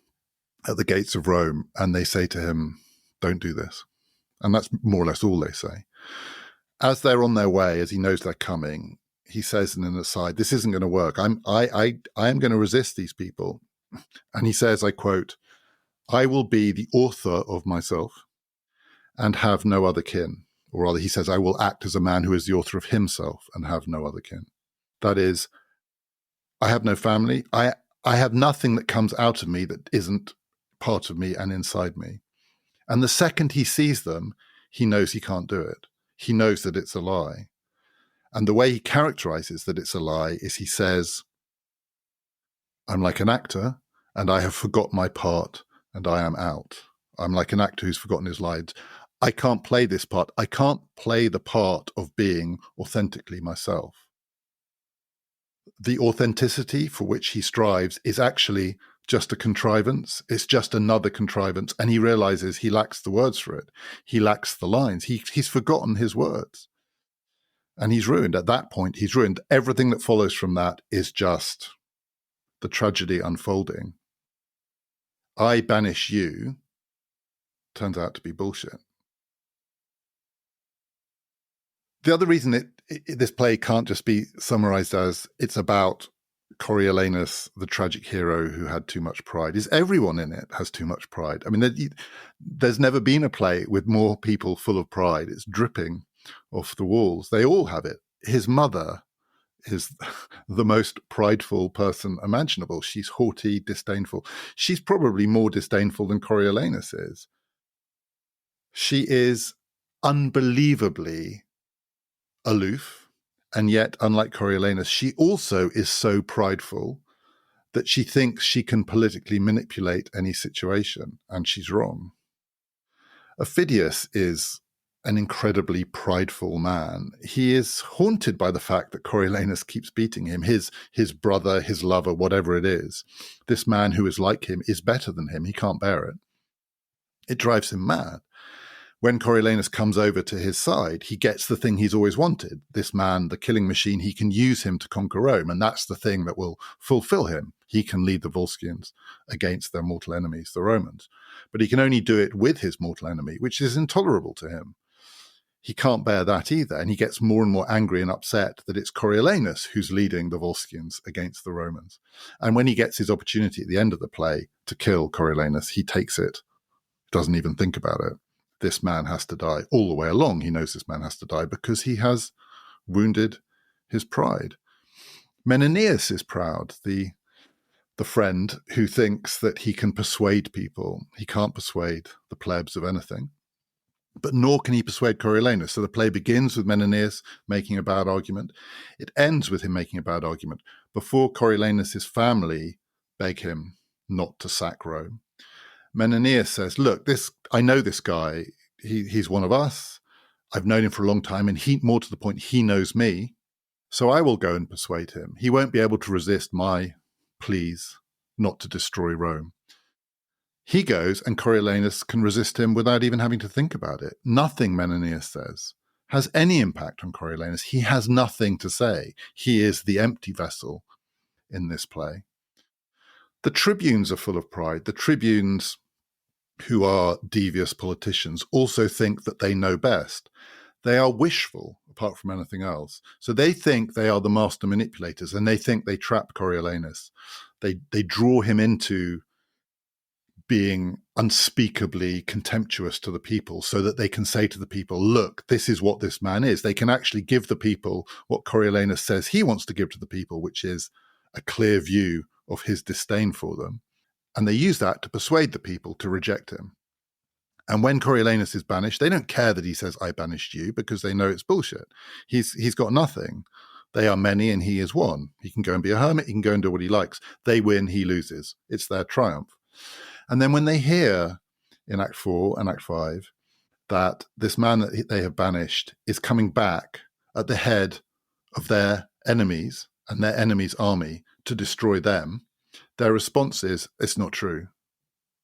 at the gates of Rome and they say to him, don't do this, and that's more or less all they say, as they're on their way, as he knows they're coming, he says in an aside, this isn't going to work. I am going to resist these people. And he says, I quote, I will be the author of myself and have no other kin. Or rather, he says, I will act as a man who is the author of himself and have no other kin. That is, I have no family. I have nothing that comes out of me that isn't part of me and inside me. And the second he sees them, he knows he can't do it. He knows that it's a lie. And the way he characterizes that it's a lie is he says, I'm like an actor and I have forgot my part and I am out. I'm like an actor who's forgotten his lines. I can't play this part. I can't play the part of being authentically myself. The authenticity for which he strives is actually just a contrivance. It's just another contrivance. And he realizes he lacks the words for it. He lacks the lines. He's forgotten his words. And he's ruined. At that point, he's ruined. Everything that follows from that is just the tragedy unfolding. I banish you turns out to be bullshit. The other reason this play can't just be summarized as it's about Coriolanus, the tragic hero who had too much pride, is everyone in it has too much pride. I mean, there's never been a play with more people full of pride. It's dripping off the walls. They all have it. His mother is the most prideful person imaginable. She's haughty, disdainful. She's probably more disdainful than Coriolanus is. She is unbelievably aloof, and yet, unlike Coriolanus, she also is so prideful that she thinks she can politically manipulate any situation, and she's wrong. Aufidius is an incredibly prideful man. He is haunted by the fact that Coriolanus keeps beating him, his brother, his lover, whatever it is. This man who is like him is better than him. He can't bear it. It drives him mad. When Coriolanus comes over to his side, he gets the thing he's always wanted. This man, the killing machine, he can use him to conquer Rome, and that's the thing that will fulfill him. He can lead the Volscians against their mortal enemies, the Romans. But he can only do it with his mortal enemy, which is intolerable to him. He can't bear that either, and he gets more and more angry and upset that it's Coriolanus who's leading the Volscians against the Romans. And when he gets his opportunity at the end of the play to kill Coriolanus, he takes it, doesn't even think about it. This man has to die. All the way along, he knows this man has to die because he has wounded his pride. Menenius is proud, the friend who thinks that he can persuade people. He can't persuade the plebs of anything, but nor can he persuade Coriolanus. So the play begins with Menenius making a bad argument. It ends with him making a bad argument before Coriolanus' family beg him not to sack Rome. Menenius says, look, I know this guy. He's one of us. I've known him for a long time, and more to the point, he knows me. So I will go and persuade him. He won't be able to resist my pleas not to destroy Rome. He goes, and Coriolanus can resist him without even having to think about it. Nothing, Menenius says, has any impact on Coriolanus. He has nothing to say. He is the empty vessel in this play. The tribunes are full of pride. The tribunes, who are devious politicians, also think that they know best. They are wishful, apart from anything else. So they think they are the master manipulators, and they think they trap Coriolanus. They draw him into being unspeakably contemptuous to the people so that they can say to the people, look, this is what this man is. They can actually give the people what Coriolanus says he wants to give to the people, which is a clear view of his disdain for them. And they use that to persuade the people to reject him. And when Coriolanus is banished, they don't care that he says, I banished you, because they know it's bullshit. He's got nothing. They are many and he is one. He can go and be a hermit. He can go and do what he likes. They win, he loses. It's their triumph. And then when they hear in Act 4 and Act 5 that this man that they have banished is coming back at the head of their enemies and their enemies' army to destroy them, their response is, it's not true.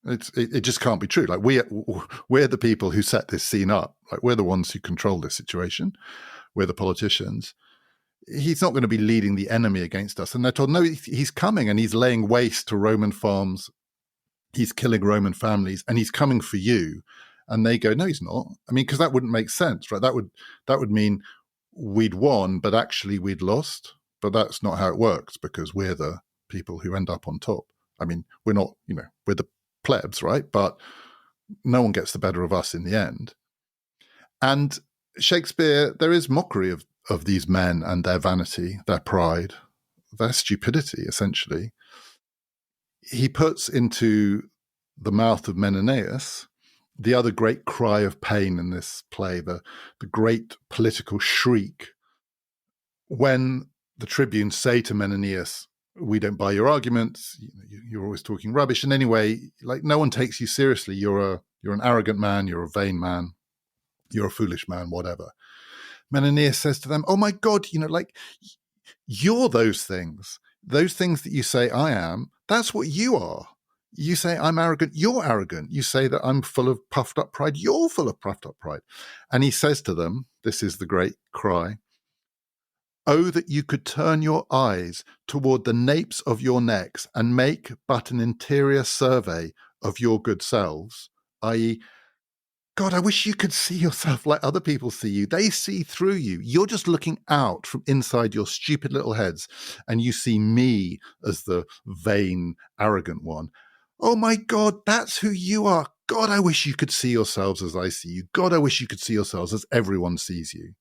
It just can't be true. Like we're the people who set this scene up. Like we're the ones who control this situation. we're the politicians. He's not going to be leading the enemy against us. And they're told, no, he's coming and he's laying waste to Roman farms. He's killing Roman families and he's coming for you. And they go, no, he's not. I mean, because that wouldn't make sense, right? That would mean we'd won, but actually we'd lost. But that's not how it works, because we're the people who end up on top. I mean, we're not, we're the plebs, right? But no one gets the better of us in the end. And Shakespeare, there is mockery of these men and their vanity, their pride, their stupidity, essentially. He puts into the mouth of Menenius the other great cry of pain in this play, the great political shriek, when the tribunes say to Menenius, we don't buy your arguments, you're always talking rubbish, and anyway, like, no one takes you seriously, you're an arrogant man, you're a vain man, you're a foolish man, whatever. Menenius says to them, oh my God, you're those things that you say I am, that's what you are. You say I'm arrogant, you're arrogant. You say that I'm full of puffed up pride, you're full of puffed up pride. And he says to them, this is the great cry, oh, that you could turn your eyes toward the napes of your necks and make but an interior survey of your good selves, i.e., God, I wish you could see yourself like other people see you. They see through you. You're just looking out from inside your stupid little heads, and you see me as the vain, arrogant one. Oh my God, that's who you are. God, I wish you could see yourselves as I see you. God, I wish you could see yourselves as everyone sees you.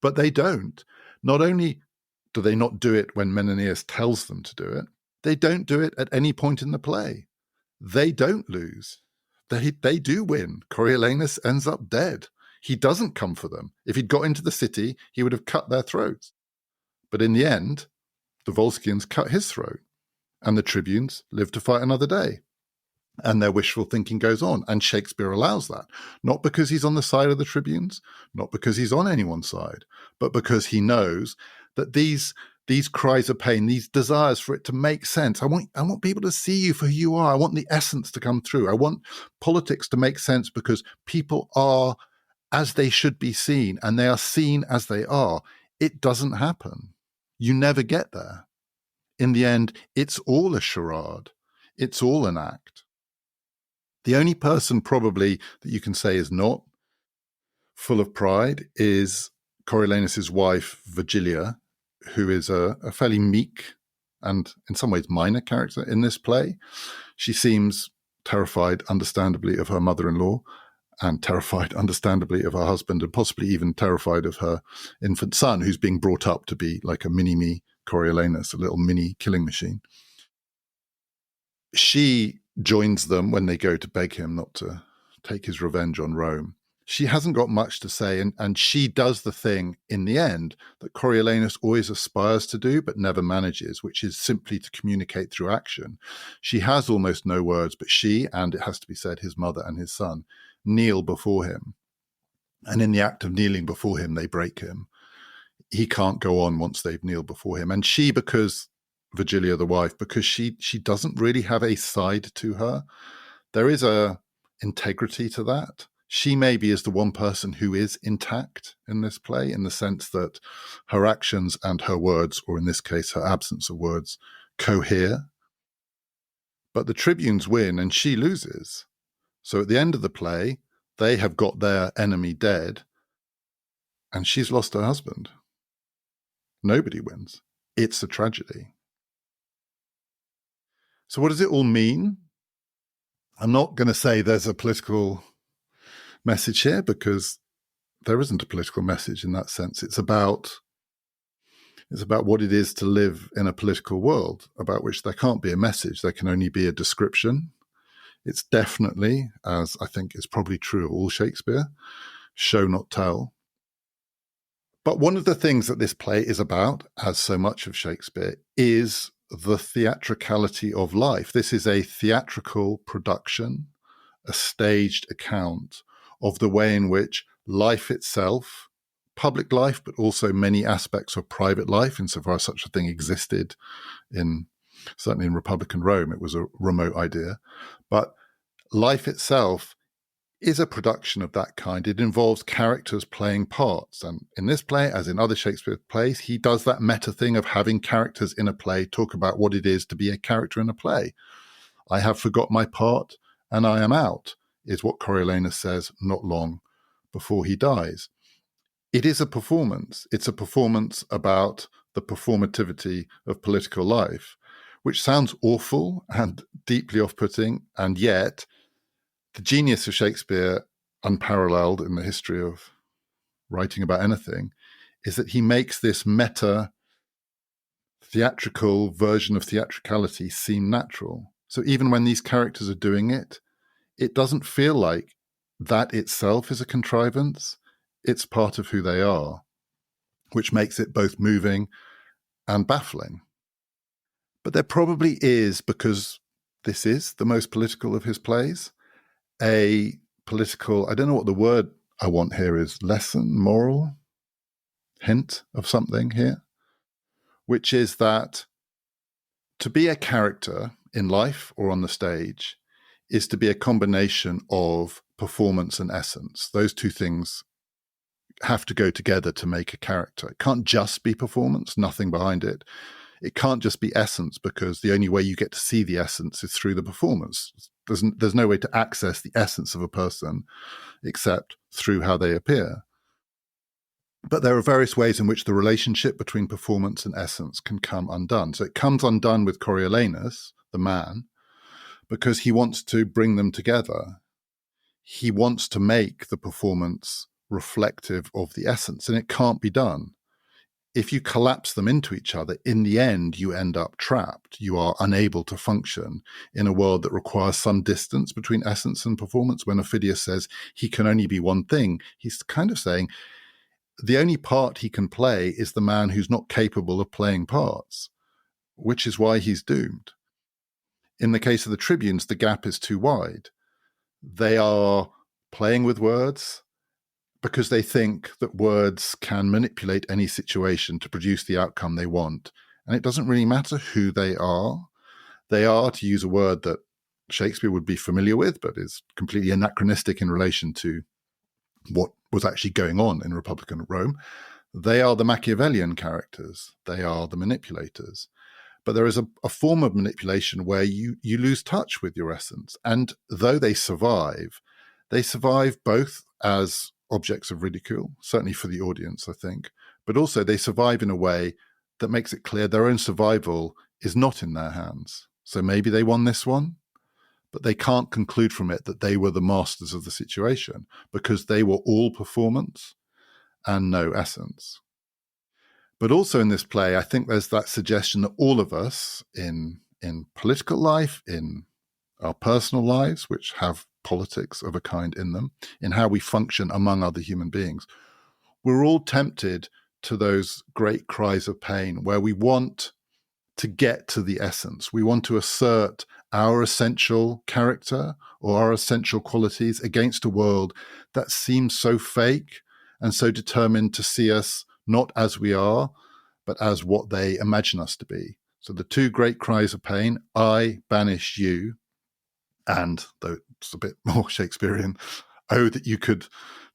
But they don't. Not only do they not do it when Menenius tells them to do it, they don't do it at any point in the play. They don't lose. They do win. Coriolanus ends up dead. He doesn't come for them. If he'd got into the city, he would have cut their throats. But in the end, the Volscians cut his throat, and the tribunes live to fight another day. And their wishful thinking goes on. And Shakespeare allows that, not because he's on the side of the tribunes, not because he's on anyone's side, but because he knows that these cries of pain, these desires for it to make sense. I want people to see you for who you are. I want the essence to come through. I want politics to make sense because people are as they should be seen, and they are seen as they are. It doesn't happen. You never get there. In the end, it's all a charade. It's all an act. The only person probably that you can say is not full of pride is Coriolanus's wife, Virgilia, who is a fairly meek and in some ways minor character in this play. She seems terrified, understandably, of her mother-in-law, and terrified, understandably, of her husband, and possibly even terrified of her infant son, who's being brought up to be like a mini-me Coriolanus, a little mini killing machine. She joins them when they go to beg him not to take his revenge on Rome. She hasn't got much to say, and she does the thing in the end that Coriolanus always aspires to do but never manages, which is simply to communicate through action. She has almost no words, but she, and it has to be said, his mother and his son, kneel before him. And in the act of kneeling before him, they break him. He can't go on once they've kneeled before him. And she, because Virgilia, the wife, because she doesn't really have a side to her, there is a integrity to that. She maybe is the one person who is intact in this play, in the sense that her actions and her words, or in this case, her absence of words, cohere. But the tribunes win and she loses. So at the end of the play, they have got their enemy dead and she's lost her husband. Nobody wins. It's a tragedy. So what does it all mean? I'm not going to say there's a political message here, because there isn't a political message in that sense. It's about what it is to live in a political world about which there can't be a message. There can only be a description. It's definitely, as I think is probably true of all Shakespeare, show not tell. But one of the things that this play is about, as so much of Shakespeare, is the theatricality of life. This is a theatrical production, a staged account of the way in which life itself, public life, but also many aspects of private life, insofar as such a thing existed certainly in Republican Rome, it was a remote idea. But life itself is a production of that kind. It involves characters playing parts. And in this play, as in other Shakespeare plays, he does that meta thing of having characters in a play talk about what it is to be a character in a play. I have forgot my part and I am out, is what Coriolanus says not long before he dies. It is a performance. It's a performance about the performativity of political life, which sounds awful and deeply off-putting, and yet the genius of Shakespeare, unparalleled in the history of writing about anything, is that he makes this meta theatrical version of theatricality seem natural. So even when these characters are doing it, it doesn't feel like that itself is a contrivance. It's part of who they are, which makes it both moving and baffling. But there probably is, because this is the most political of his plays, a political, I don't know what the word I want here is, lesson, moral, hint of something here, which is that to be a character in life or on the stage is to be a combination of performance and essence. Those two things have to go together to make a character. It can't just be performance, nothing behind it. It can't just be essence, because the only way you get to see the essence is through the performance. There's no way to access the essence of a person except through how they appear. But there are various ways in which the relationship between performance and essence can come undone. So it comes undone with Coriolanus, the man, because he wants to bring them together. He wants to make the performance reflective of the essence, and it can't be done. If you collapse them into each other, in the end, you end up trapped. You are unable to function in a world that requires some distance between essence and performance. When Ophidius says he can only be one thing, he's kind of saying the only part he can play is the man who's not capable of playing parts, which is why he's doomed. In the case of the tribunes, the gap is too wide. They are playing with words because they think that words can manipulate any situation to produce the outcome they want. And it doesn't really matter who they are. They are, to use a word that Shakespeare would be familiar with, but is completely anachronistic in relation to what was actually going on in Republican Rome. They are the Machiavellian characters. They are the manipulators. But there is a form of manipulation where you lose touch with your essence. And though they survive both as objects of ridicule, certainly for the audience, I think, but also they survive in a way that makes it clear their own survival is not in their hands. So maybe they won this one, but they can't conclude from it that they were the masters of the situation, because they were all performance and no essence. But also in this play, I think there's that suggestion that all of us in political life, in our personal lives, which have politics of a kind in them, in how we function among other human beings, we're all tempted to those great cries of pain where we want to get to the essence. We want to assert our essential character or our essential qualities against a world that seems so fake and so determined to see us not as we are, but as what they imagine us to be. So the two great cries of pain, I banish you, and, though it's a bit more Shakespearean, oh, that you could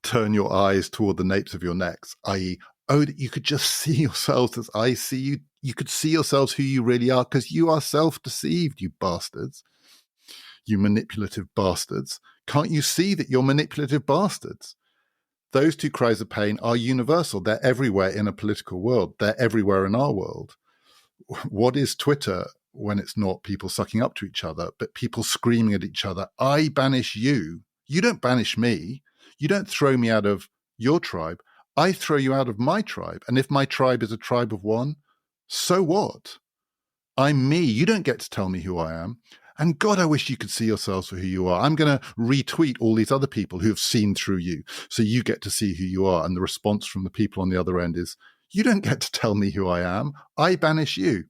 turn your eyes toward the napes of your necks, i.e., oh, that you could just see yourselves as I see you. You could see yourselves who you really are, because you are self-deceived, you bastards, you manipulative bastards. Can't you see that you're manipulative bastards? Those two cries of pain are universal. They're everywhere in a political world. They're everywhere in our world. What is Twitter when it's not people sucking up to each other, but people screaming at each other, I banish you. You don't banish me. You don't throw me out of your tribe. I throw you out of my tribe. And if my tribe is a tribe of one, so what? I'm me. You don't get to tell me who I am. And God, I wish you could see yourselves for who you are. I'm going to retweet all these other people who have seen through you, so you get to see who you are. And the response from the people on the other end is, you don't get to tell me who I am. I banish you.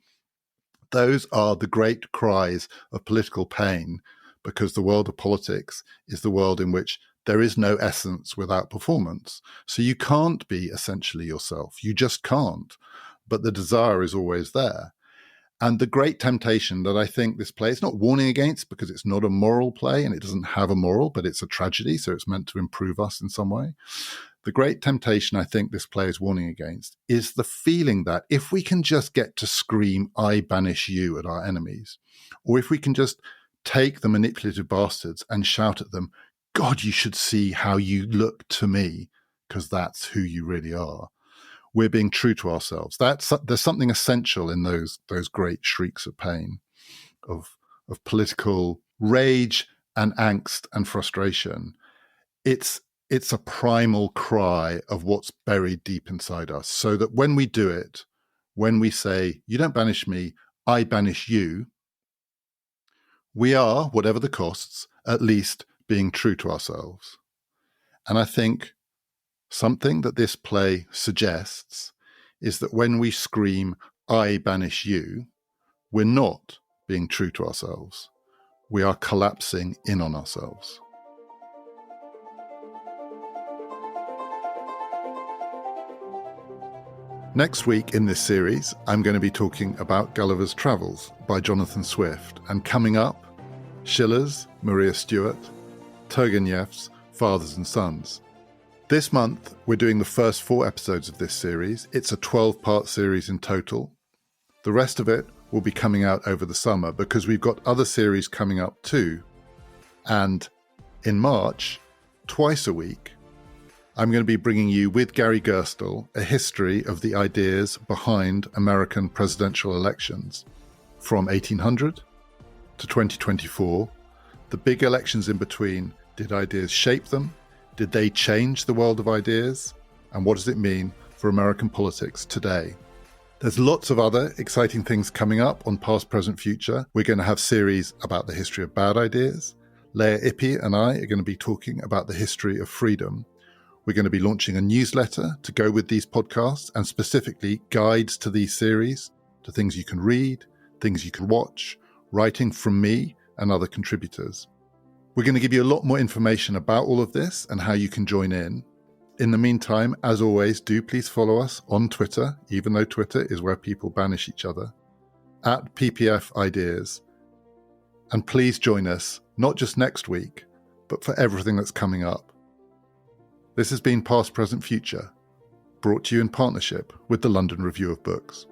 Those are the great cries of political pain, because the world of politics is the world in which there is no essence without performance. So you can't be essentially yourself. You just can't. But the desire is always there. And the great temptation that I think this play is not warning against, because it's not a moral play and it doesn't have a moral, but it's a tragedy, so it's meant to improve us in some way. The great temptation I think this play is warning against is the feeling that if we can just get to scream, "I banish you" at our enemies, or if we can just take the manipulative bastards and shout at them, "God, you should see how you look to me, because that's who you really are," we're being true to ourselves. There's something essential in those great shrieks of pain, of political rage and angst and frustration. It's a primal cry of what's buried deep inside us, so that when we do it, when we say, "You don't banish me, I banish you," we are, whatever the costs, at least being true to ourselves. And I think something that this play suggests is that when we scream, "I banish you," we're not being true to ourselves. We are collapsing in on ourselves. Next week in this series, I'm going to be talking about Gulliver's Travels by Jonathan Swift, and coming up, Schiller's Maria Stuart, Turgenev's Fathers and Sons. This month, we're doing the first 4 episodes of this series. It's a 12-part series in total. The rest of it will be coming out over the summer, because we've got other series coming up too. And in March, twice a week, I'm going to be bringing you, with Gary Gerstle, a history of the ideas behind American presidential elections from 1800 to 2024. The big elections in between, did ideas shape them? Did they change the world of ideas? And what does it mean for American politics today? There's lots of other exciting things coming up on Past, Present, Future. We're going to have series about the history of bad ideas. Leah Ippy and I are going to be talking about the history of freedom. We're going to be launching a newsletter to go with these podcasts, and specifically guides to these series, to things you can read, things you can watch, writing from me and other contributors. We're going to give you a lot more information about all of this and how you can join in. In the meantime, as always, do please follow us on Twitter, even though Twitter is where people banish each other, at PPF Ideas. And please join us, not just next week, but for everything that's coming up. This has been Past, Present, Future, brought to you in partnership with the London Review of Books.